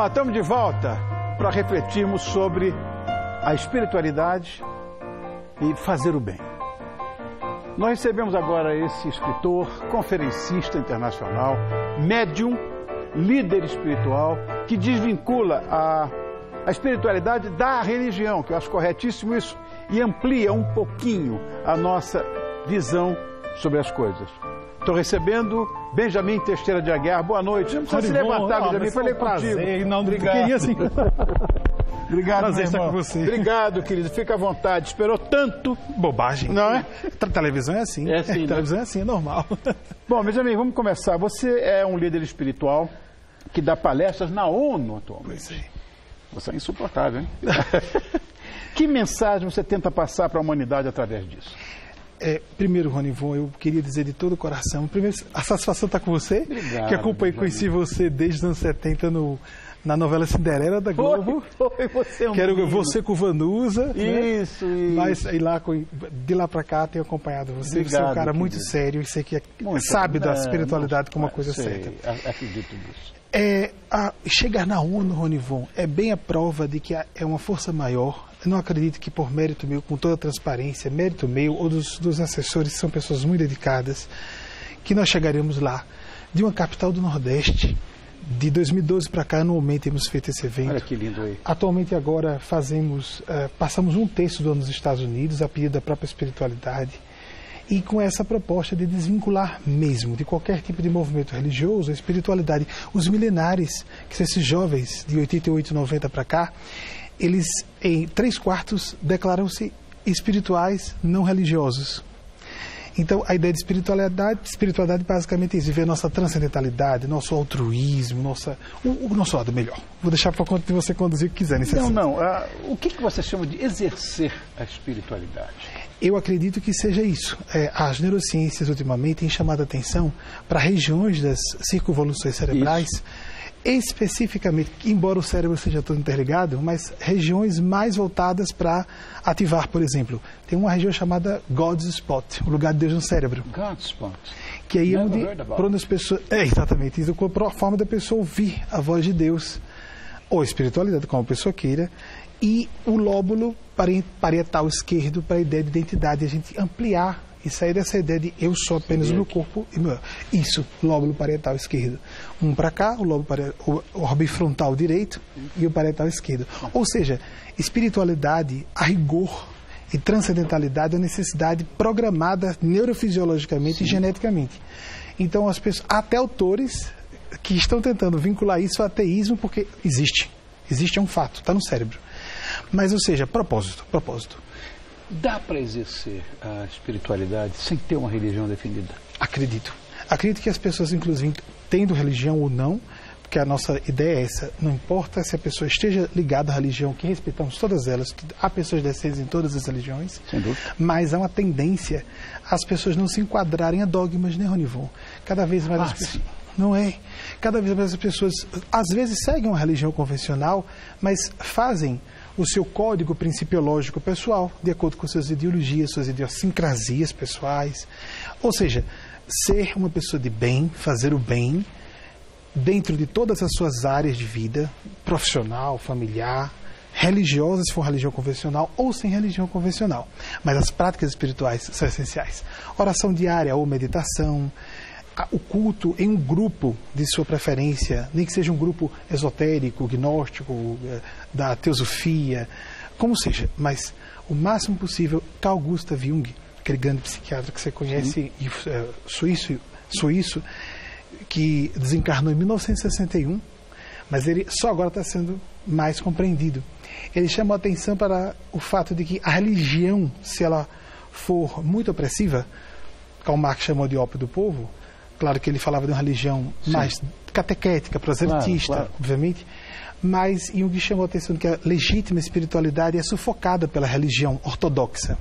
Estamos de volta para refletirmos sobre a espiritualidade e fazer o bem. Nós recebemos agora esse escritor, conferencista internacional, médium, líder espiritual, que desvincula a espiritualidade da religião, que eu acho corretíssimo isso, e amplia um pouquinho a nossa visão sobre as coisas. Estou recebendo Benjamin Teixeira de Aguiar. Boa noite. Não precisa se levantar, Benjamin. Falei contigo. Não, queria assim. Obrigado, prazer estar com você. Obrigado, querido. Fica à vontade. Esperou tanto. Bobagem. Não é? Televisão é assim. É assim, né? Televisão é assim, é normal. Bom, Benjamin, vamos começar. Você é um líder espiritual que dá palestras na ONU atualmente. Pois é. Você é insuportável, hein? Que mensagem você tenta passar para a humanidade através disso? Primeiro, Ronivon, eu queria dizer de todo o coração, primeiro, a satisfação está com você, Obrigado, que acompanhei, conheci você desde os anos 70 na novela Cinderela da Globo. Foi você um Quero menino. você com Vanusa. Isso, né? isso. Mas de lá para cá tenho acompanhado você. Obrigado, você é um cara muito querido. sério e sei que Muito, sabe da espiritualidade como uma coisa sei, certa. Acredito nisso. Chegar na ONU, Ronivon, é bem a prova de que é uma força maior. Eu não acredito que por mérito meu, com toda a transparência, mérito meu ou dos assessores, que são pessoas muito dedicadas, que nós chegaremos lá, de uma capital do Nordeste. De 2012 para cá, anualmente temos feito esse evento. Olha que lindo aí. Atualmente agora passamos um terço do ano nos Estados Unidos, a pedido da própria espiritualidade. E com essa proposta de desvincular mesmo de qualquer tipo de movimento religioso, a espiritualidade. Os milenares, que são esses jovens de 88, 90 para cá, eles em 3/4 declaram-se espirituais não religiosos. Então, a ideia de espiritualidade basicamente é isso, viver nossa transcendentalidade, nosso altruísmo, o nosso lado melhor. Vou deixar para conta de você conduzir o que quiser nesse assunto. Não. O que você chama de exercer a espiritualidade? Eu acredito que seja isso. As neurociências, ultimamente, têm chamado a atenção para regiões das circunvoluções cerebrais, especificamente, embora o cérebro seja todo interligado, mas regiões mais voltadas para ativar, por exemplo. Tem uma região chamada God's Spot, o lugar de Deus no cérebro. God's Spot. Que aí é onde as pessoas... exatamente isso. A forma da pessoa ouvir a voz de Deus, ou espiritualidade, como a pessoa queira, e o lóbulo parietal esquerdo para a ideia de identidade, a gente ampliar e sair dessa ideia de eu sou apenas o meu corpo e meu... Isso, lóbulo parietal esquerdo. Um para cá, o orbe frontal direito e o parietal esquerdo. Ou seja, espiritualidade, a rigor e transcendentalidade é uma necessidade programada neurofisiologicamente e geneticamente. Então, as pessoas, até autores que estão tentando vincular isso ao ateísmo, porque existe, é um fato, está no cérebro. Mas, ou seja, propósito. Dá para exercer a espiritualidade sem ter uma religião definida? Acredito que as pessoas, inclusive, tendo religião ou não, porque a nossa ideia é essa, não importa se a pessoa esteja ligada à religião, que respeitamos todas elas, há pessoas decentes em todas as religiões, sem dúvida, mas há uma tendência às pessoas não se enquadrarem a dogmas, né, Ronivon? Cada vez mais as pessoas... Não é. Cada vez mais as pessoas, às vezes, seguem uma religião convencional, mas fazem o seu código principiológico pessoal, de acordo com suas ideologias, suas idiosincrasias pessoais. Ou seja, ser uma pessoa de bem, fazer o bem, dentro de todas as suas áreas de vida, profissional, familiar, religiosa, se for religião convencional, ou sem religião convencional. Mas as práticas espirituais são essenciais. Oração diária ou meditação, o culto em um grupo de sua preferência, nem que seja um grupo esotérico, gnóstico, da teosofia, como seja, mas o máximo possível. Carl Gustav Jung, aquele grande psiquiatra que você conhece, suíço, que desencarnou em 1961, mas ele só agora está sendo mais compreendido. Ele chamou a atenção para o fato de que a religião, se ela for muito opressiva, Karl Marx chamou de ópio do povo. Claro que ele falava de uma religião mais catequética, proselitista, obviamente, mas Jung chamou a atenção de que a legítima espiritualidade é sufocada pela religião ortodoxa.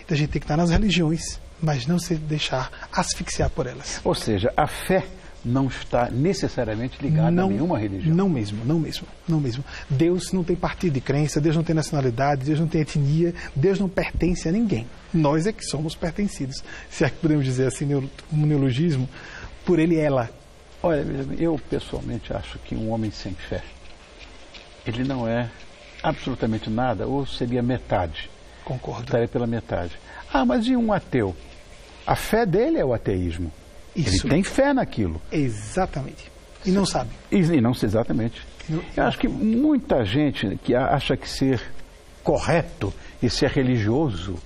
Então a gente tem que estar nas religiões, mas não se deixar asfixiar por elas. Ou seja, a fé não está necessariamente ligada a nenhuma religião. Não mesmo. Deus não tem partido de crença, Deus não tem nacionalidade, Deus não tem etnia, Deus não pertence a ninguém. Nós é que somos pertencidos. Se é que podemos dizer assim, um neologismo, por ele e ela. Olha, eu pessoalmente acho que um homem sem fé ele não é absolutamente nada, ou seria metade. Concordo. Estaria pela metade. Ah, mas e um ateu? A fé dele é o ateísmo. Isso. Ele tem fé naquilo. Exatamente. E não sabe. E não sei exatamente. Eu acho que muita gente que acha que ser correto e ser religioso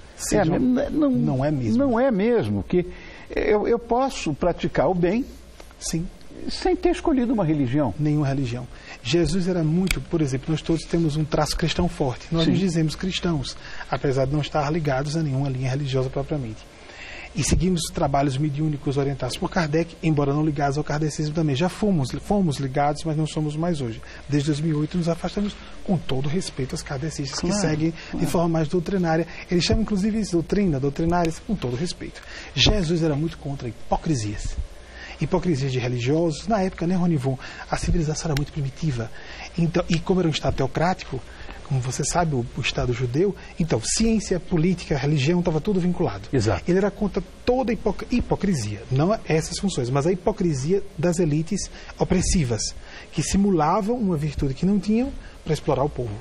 não é mesmo. Não é mesmo. Que eu posso praticar o bem, sim, sem ter escolhido uma religião. Nenhuma religião. Jesus era muito, por exemplo, nós todos temos um traço cristão forte. Nós nos dizemos cristãos, apesar de não estar ligados a nenhuma linha religiosa propriamente. E seguimos trabalhos mediúnicos orientados por Kardec, embora não ligados ao kardecismo também. Já fomos ligados, mas não somos mais hoje. Desde 2008 nos afastamos, com todo respeito aos kardecistas que seguem de forma mais doutrinária. Eles chamam inclusive isso doutrinárias, com todo respeito. Jesus era muito contra hipocrisias. Hipocrisias de religiosos. Na época, né, Ronivon, a civilização era muito primitiva. Então, e como era um Estado teocrático, como você sabe, o Estado judeu, então, ciência, política, religião, estava tudo vinculado. Exato. Ele era contra toda hipocrisia, não essas funções, mas a hipocrisia das elites opressivas, que simulavam uma virtude que não tinham para explorar o povo.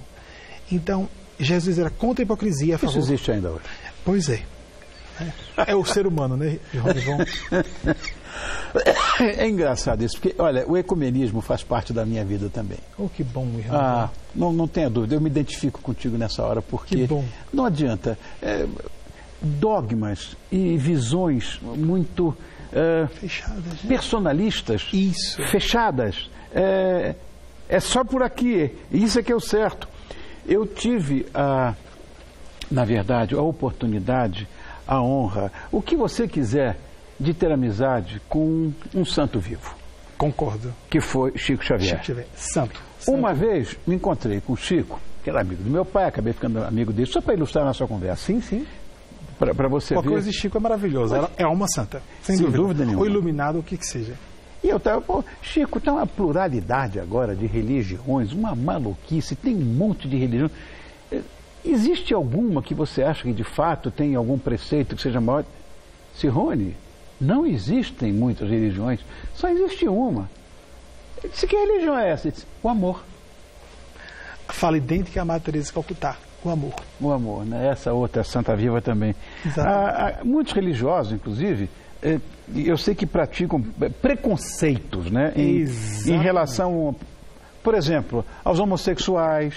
Então, Jesus era contra a hipocrisia. A favor... Isso existe ainda hoje. Pois é. É o ser humano, né, Ronivon? É engraçado isso, porque, olha, o ecumenismo faz parte da minha vida também. Oh, que bom, irmão. Não tenha dúvida, eu me identifico contigo nessa hora, porque não adianta. Dogmas e visões muito fechadas, né? Personalistas, fechadas. É só por aqui, isso é que é o certo. Eu tive, na verdade, a oportunidade, a honra, o que você quiser, de ter amizade com um santo vivo. Concordo. Que foi Chico Xavier. Chico Xavier, santo. Uma vez me encontrei com o Chico, que era amigo do meu pai, acabei ficando amigo dele, só para ilustrar a nossa conversa. Sim, sim. Para você ver. Qualquer coisa de Chico é maravilhosa. Ela é alma santa. Sem dúvida nenhuma. Ou iluminado, o que seja. E eu estava, Chico, tem uma pluralidade agora de religiões, uma maluquice, tem um monte de religiões. Existe alguma que você acha que de fato tem algum preceito que seja maior? Cirrone, não existem muitas religiões, só existe uma. Eu disse, que religião é essa? Eu disse, o amor. Fala idêntica a Madre Teresa de Calcutá, o amor. O amor, né? Essa outra Santa Viva também. Muitos religiosos, inclusive, eu sei que praticam preconceitos, né? Em relação, por exemplo, aos homossexuais,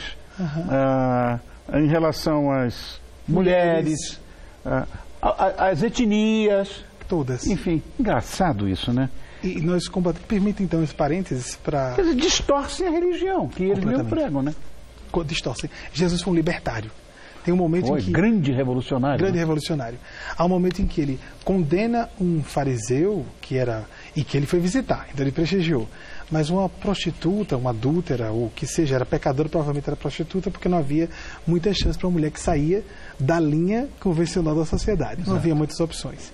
em relação às mulheres, às etnias. Todas. Enfim, engraçado isso, né? E nós combatemos. Permita então esse parênteses para. Eles distorcem a religião, que eles mesmo pregam, né? Distorcem. Jesus foi um libertário. Tem um momento em que. Grande revolucionário. Grande revolucionário. Há um momento em que ele condena um fariseu e que ele foi visitar, então ele prestigiou. Mas uma prostituta, uma adúltera, ou que seja, era pecadora, provavelmente era prostituta, porque não havia muita chance para uma mulher que saía da linha convencional da sociedade. Não havia muitas opções.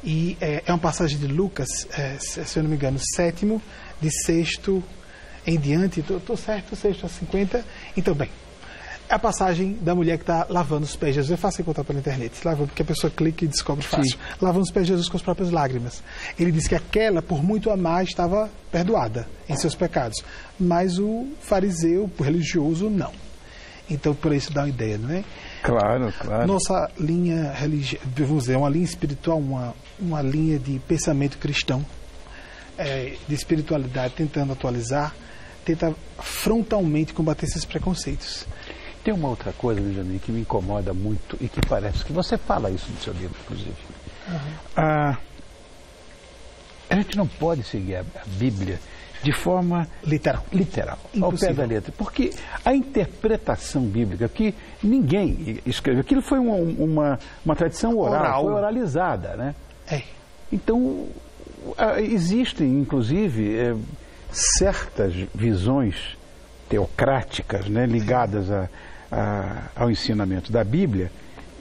E é uma passagem de Lucas, se eu não me engano, 7º, de 6º em diante, estou certo, 6º a 50. Então, bem, é a passagem da mulher que está lavando os pés de Jesus. É fácil encontrar pela internet, lavando, porque a pessoa clica e descobre fácil. Lavando os pés de Jesus com as próprias lágrimas. Ele diz que aquela, por muito amar, estava perdoada em seus pecados. Mas o fariseu, o religioso, não. Então, por isso dá uma ideia, não é? Claro. Nossa linha religiosa, vamos dizer, uma linha espiritual, uma linha de pensamento cristão, de espiritualidade, tentando atualizar, tenta frontalmente combater esses preconceitos. Tem uma outra coisa, Benjamin, que me incomoda muito e que parece que você fala isso no seu livro, inclusive. A gente não pode seguir a Bíblia de forma literal, ao pé da letra, porque a interpretação bíblica, que ninguém escreveu, aquilo foi uma tradição oral, foi oralizada, né? Então, existem, inclusive, certas visões teocráticas, né, ligadas ao ensinamento da Bíblia,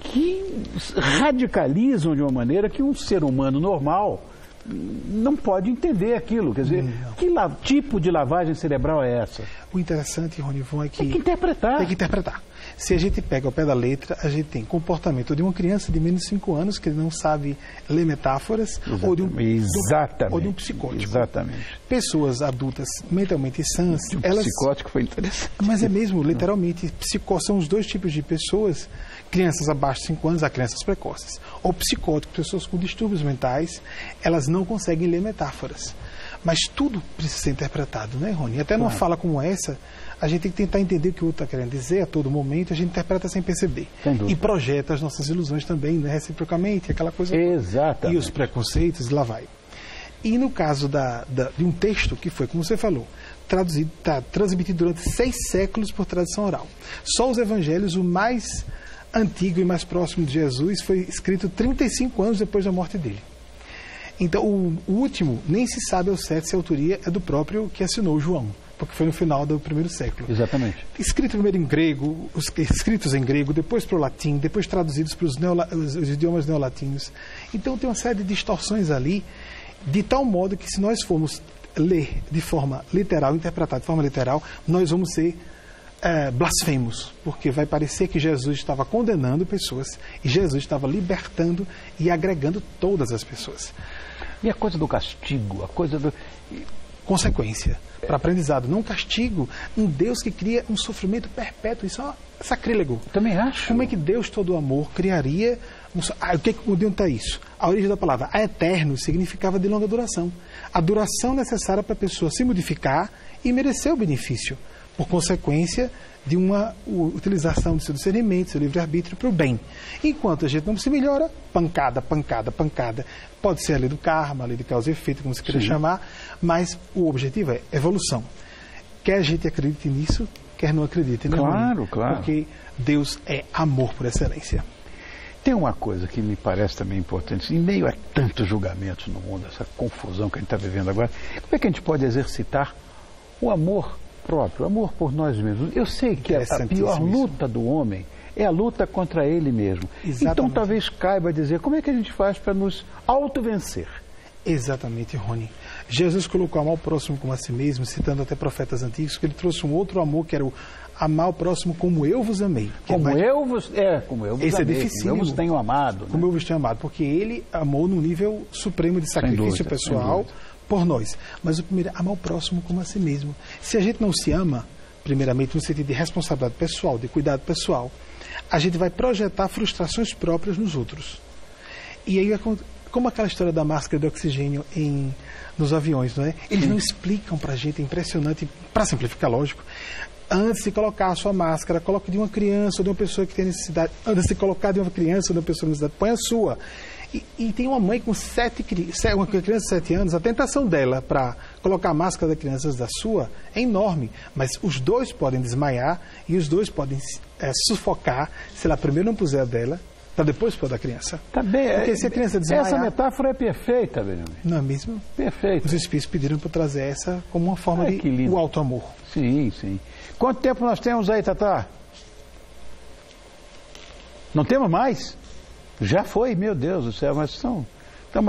que radicalizam de uma maneira que um ser humano normal não pode entender aquilo. Quer dizer, que tipo de lavagem cerebral é essa? O interessante, Ronivon, é que... Tem que interpretar. Se a gente pega ao pé da letra, a gente tem comportamento de uma criança de menos de 5 anos que não sabe ler metáforas, ou de um psicótico. Exatamente. Pessoas adultas mentalmente sãs, psicótico foi interessante. Mas é mesmo, literalmente, são os dois tipos de pessoas, crianças abaixo de 5 anos, há crianças precoces, ou psicóticos, pessoas com distúrbios mentais, elas não conseguem ler metáforas. Mas tudo precisa ser interpretado, né, Rony? Até numa fala como essa, a gente tem que tentar entender o que o outro está querendo dizer a todo momento, a gente interpreta sem perceber. E projeta as nossas ilusões também, né, reciprocamente, aquela coisa. Exatamente. E os preconceitos, lá vai. E no caso de um texto que foi, como você falou, transmitido durante 6 séculos por tradição oral. Só os evangelhos, o mais antigo e mais próximo de Jesus, foi escrito 35 anos depois da morte dele. Então, o último, nem se sabe ao certo se a autoria é do próprio que assinou João, porque foi no final do primeiro século. Exatamente. Escrito primeiro em grego, escritos em grego, depois para o latim, depois traduzidos para os idiomas neolatinos. Então, tem uma série de distorções ali, de tal modo que se nós formos ler de forma literal, interpretar de forma literal, nós vamos ser blasfemos, porque vai parecer que Jesus estava condenando pessoas e Jesus estava libertando e agregando todas as pessoas. E a coisa do castigo, a coisa do... Consequência para aprendizado, não castigo. Um Deus que cria um sofrimento perpétuo, isso é sacrílego. Também acho. Como é que Deus, todo amor, criaria... onde está isso? A origem da palavra a eterno significava de longa duração. A duração necessária para a pessoa se modificar e merecer o benefício, por consequência de uma utilização do seu discernimento, do seu livre-arbítrio para o bem. Enquanto a gente não se melhora, pancada, pancada, pancada. Pode ser a lei do karma, a lei de causa e efeito, como você queira chamar, mas o objetivo é evolução. Quer a gente acredite nisso, quer não acredite. Claro, claro. Porque Deus é amor por excelência. Tem uma coisa que me parece também importante, em meio a tantos julgamentos no mundo, essa confusão que a gente está vivendo agora, como é que a gente pode exercitar o amor próprio, o amor por nós mesmos? Eu sei que a pior luta do homem é a luta contra ele mesmo. Exatamente. Então talvez caiba dizer como é que a gente faz para nos auto-vencer. Exatamente, Rony. Jesus colocou amar o próximo como a si mesmo, citando até profetas antigos, que ele trouxe um outro amor que era o amar o próximo como eu vos amei. Como eu vos esse amei, é dificílimo. Como eu vos tenho amado. Né? Como eu vos tenho amado, porque ele amou no nível supremo de sacrifício pessoal por nós. Mas o primeiro é amar o próximo como a si mesmo. Se a gente não se ama, primeiramente no sentido de responsabilidade pessoal, de cuidado pessoal, a gente vai projetar frustrações próprias nos outros. E aí, como aquela história da máscara de oxigênio nos aviões, não é? Eles não explicam pra gente, é impressionante, para simplificar, lógico. Antes de colocar a sua máscara, coloque de uma criança ou de uma pessoa que tem necessidade. Antes de colocar de uma criança ou de uma pessoa com necessidade, põe a sua. E tem uma mãe com uma criança de 7 anos, a tentação dela para colocar a máscara da criança antes da sua é enorme. Mas os dois podem desmaiar e os dois podem sufocar se ela primeiro não puser a dela, para depois pôr da criança. Tá bem. Porque se a criança desmaiar... Essa metáfora é perfeita, Benjamin. Não é mesmo? Perfeita. Os espíritos pediram para trazer essa como uma forma de o alto amor. Sim, sim. Quanto tempo nós temos aí, Tatá? Não temos mais? Já foi, meu Deus do céu, mas estamos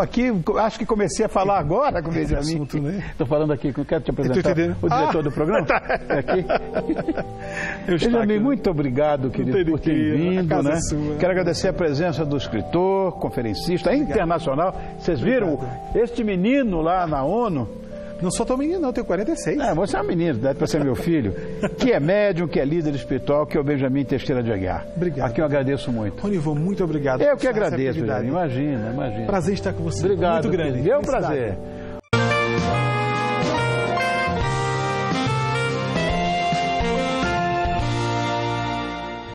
aqui, acho que comecei a falar agora com o Benjamin. Estou falando aqui, quero te apresentar o diretor do programa. Aqui. Benjamin, muito obrigado, querido, por ter vindo. Né? Quero agradecer a presença do escritor, conferencista internacional. Vocês viram este menino lá na ONU? Não sou tão menino, não, eu tenho 46. Você é um menino, deve para ser meu filho, que é médium, que é líder espiritual, que é o Benjamin Teixeira de Aguiar. Obrigado. Aqui eu agradeço muito. Ronivon, muito obrigado. Eu que agradeço, Benjamin. Imagina. Prazer estar com você. Obrigado. Muito grande. É um prazer.